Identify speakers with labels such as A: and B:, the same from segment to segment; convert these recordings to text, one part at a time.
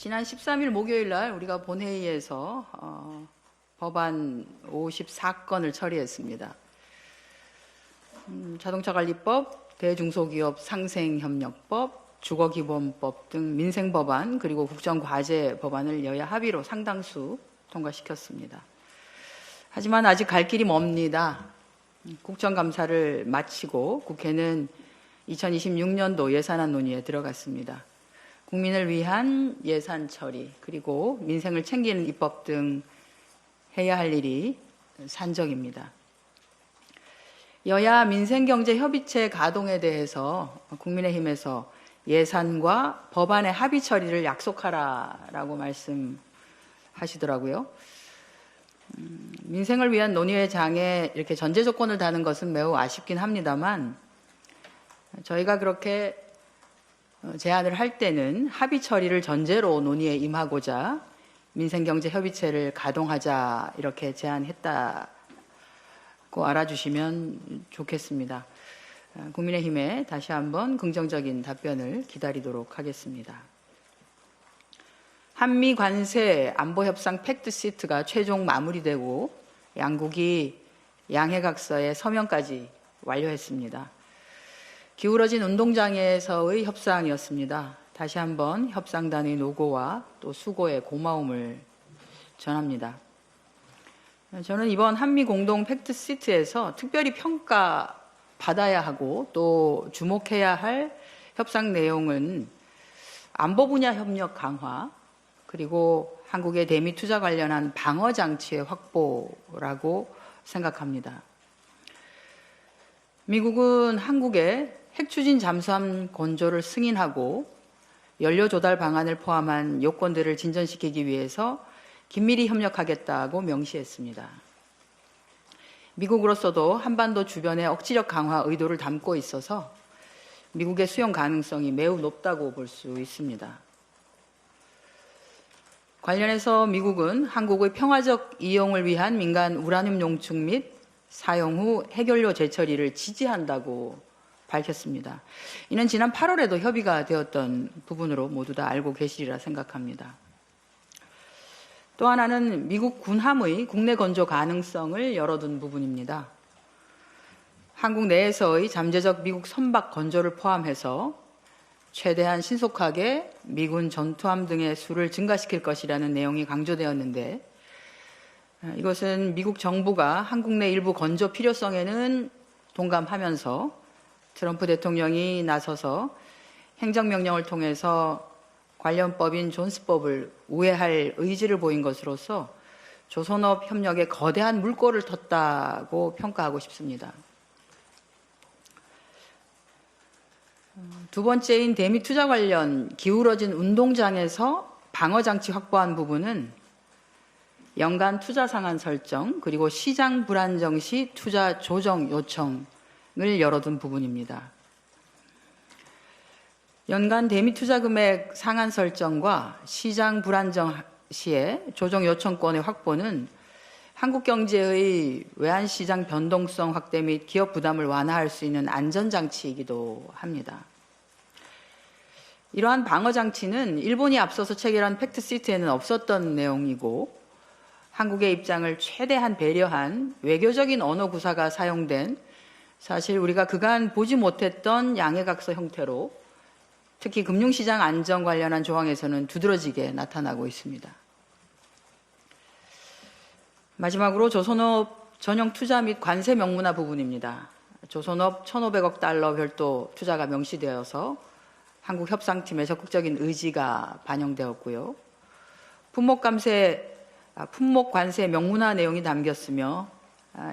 A: 지난 13일 목요일 날 우리가 본회의에서 법안 54건을 처리했습니다. 자동차관리법, 대중소기업 상생협력법, 주거기본법 등 민생법안 그리고 국정과제 법안을 여야 합의로 상당수 통과시켰습니다. 하지만 아직 갈 길이 멉니다. 국정감사를 마치고 국회는 2026년도 예산안 논의에 들어갔습니다. 국민을 위한 예산 처리 그리고 민생을 챙기는 입법 등 해야 할 일이 산적입니다. 여야 민생경제협의체 가동에 대해서 국민의힘에서 예산과 법안의 합의 처리를 약속하라라고 말씀하시더라고요. 민생을 위한 논의의 장에 이렇게 전제 조건을 다는 것은 매우 아쉽긴 합니다만 저희가 그렇게 제안을 할 때는 합의 처리를 전제로 논의에 임하고자 민생경제협의체를 가동하자 이렇게 제안했다고 알아주시면 좋겠습니다. 국민의힘에 다시 한번 긍정적인 답변을 기다리도록 하겠습니다. 한미 관세 안보협상 팩트시트가 최종 마무리되고 양국이 양해각서의 서명까지 완료했습니다. 기울어진 운동장에서의 협상이었습니다. 다시 한번 협상단의 노고와 또 수고의 고마움을 전합니다. 저는 이번 한미 공동 팩트시트에서 특별히 평가받아야 하고 또 주목해야 할 협상 내용은 안보 분야 협력 강화 그리고 한국의 대미 투자 관련한 방어 장치의 확보라고 생각합니다. 미국은 한국의 핵추진 잠수함 건조를 승인하고 연료 조달 방안을 포함한 요건들을 진전시키기 위해서 긴밀히 협력하겠다고 명시했습니다. 미국으로서도 한반도 주변의 억지력 강화 의도를 담고 있어서 미국의 수용 가능성이 매우 높다고 볼 수 있습니다. 관련해서 미국은 한국의 평화적 이용을 위한 민간 우라늄 용축 및 사용 후 핵연료 재처리를 지지한다고 밝혔습니다. 이는 지난 8월에도 협의가 되었던 부분으로 모두 다 알고 계시리라 생각합니다. 또 하나는 미국 군함의 국내 건조 가능성을 열어둔 부분입니다. 한국 내에서의 잠재적 미국 선박 건조를 포함해서 최대한 신속하게 미군 전투함 등의 수를 증가시킬 것이라는 내용이 강조되었는데 이것은 미국 정부가 한국 내 일부 건조 필요성에는 동감하면서 트럼프 대통령이 나서서 행정명령을 통해서 관련 법인 존스법을 우회할 의지를 보인 것으로서 조선업 협력에 거대한 물꼬를 텄다고 평가하고 싶습니다. 두 번째인 대미 투자 관련 기울어진 운동장에서 방어장치 확보한 부분은 연간 투자 상한 설정 그리고 시장 불안정 시 투자 조정 요청을 열어둔 부분입니다. 연간 대미 투자 금액 상한 설정과 시장 불안정 시에 조정 요청권의 확보는 한국 경제의 외환시장 변동성 확대 및 기업 부담을 완화할 수 있는 안전장치이기도 합니다. 이러한 방어장치는 일본이 앞서서 체결한 팩트시트에는 없었던 내용이고 한국의 입장을 최대한 배려한 외교적인 언어 구사가 사용된 사실 우리가 그간 보지 못했던 양해각서 형태로 특히 금융시장 안정 관련한 조항에서는 두드러지게 나타나고 있습니다. 마지막으로 조선업 전용 투자 및 관세 명문화 부분입니다. 조선업 1,500억 달러 별도 투자가 명시되어서 한국 협상팀의 적극적인 의지가 반영되었고요. 품목 관세 명문화 내용이 담겼으며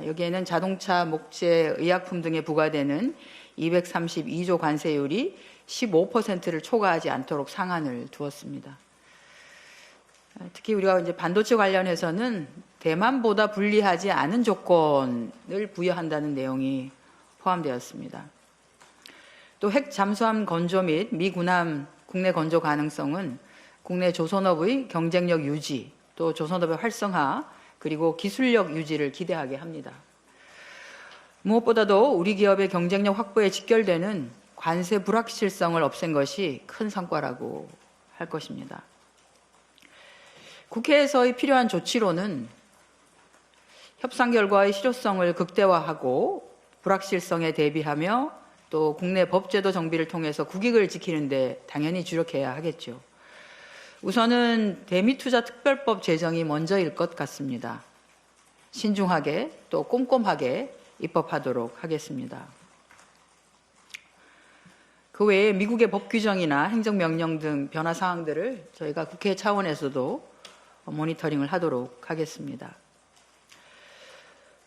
A: 여기에는 자동차, 목재, 의약품 등에 부과되는 232조 관세율이 15%를 초과하지 않도록 상한을 두었습니다. 특히 우리가 이제 반도체 관련해서는 대만보다 불리하지 않은 조건을 부여한다는 내용이 포함되었습니다. 또 핵 잠수함 건조 및 미 군함 국내 건조 가능성은 국내 조선업의 경쟁력 유지, 또 조선업의 활성화, 그리고 기술력 유지를 기대하게 합니다. 무엇보다도 우리 기업의 경쟁력 확보에 직결되는 관세 불확실성을 없앤 것이 큰 성과라고 할 것입니다. 국회에서의 필요한 조치로는 협상 결과의 실효성을 극대화하고 불확실성에 대비하며 또 국내 법제도 정비를 통해서 국익을 지키는 데 당연히 주력해야 하겠죠. 우선은 대미투자특별법 제정이 먼저일 것 같습니다. 신중하게 또 꼼꼼하게 입법하도록 하겠습니다. 그 외에 미국의 법 규정이나 행정명령 등 변화 사항들을 저희가 국회 차원에서도 모니터링을 하도록 하겠습니다.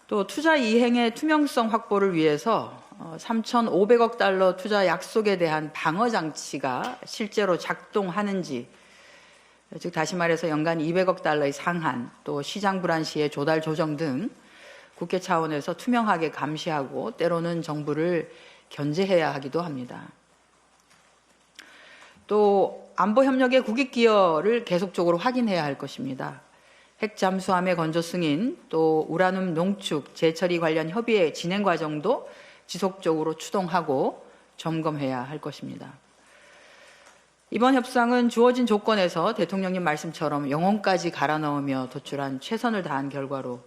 A: 또 투자 이행의 투명성 확보를 위해서 3,500억 달러 투자 약속에 대한 방어 장치가 실제로 작동하는지, 즉 다시 말해서 연간 200억 달러의 상한, 또 시장 불안 시에 조달 조정 등 국회 차원에서 투명하게 감시하고 때로는 정부를 견제해야 하기도 합니다. 또 안보 협력의 국익 기여를 계속적으로 확인해야 할 것입니다. 핵 잠수함의 건조 승인, 또 우라늄 농축, 재처리 관련 협의의 진행 과정도 지속적으로 추동하고 점검해야 할 것입니다. 이번 협상은 주어진 조건에서 대통령님 말씀처럼 영혼까지 갈아 넣으며 도출한 최선을 다한 결과로,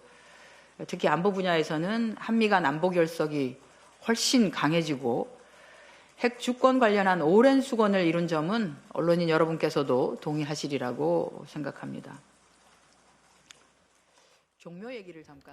A: 특히 안보 분야에서는 한미 간 안보 결석이 훨씬 강해지고 핵 주권 관련한 오랜 수건을 이룬 점은 언론인 여러분께서도 동의하시리라고 생각합니다. 종묘 얘기를 잠깐.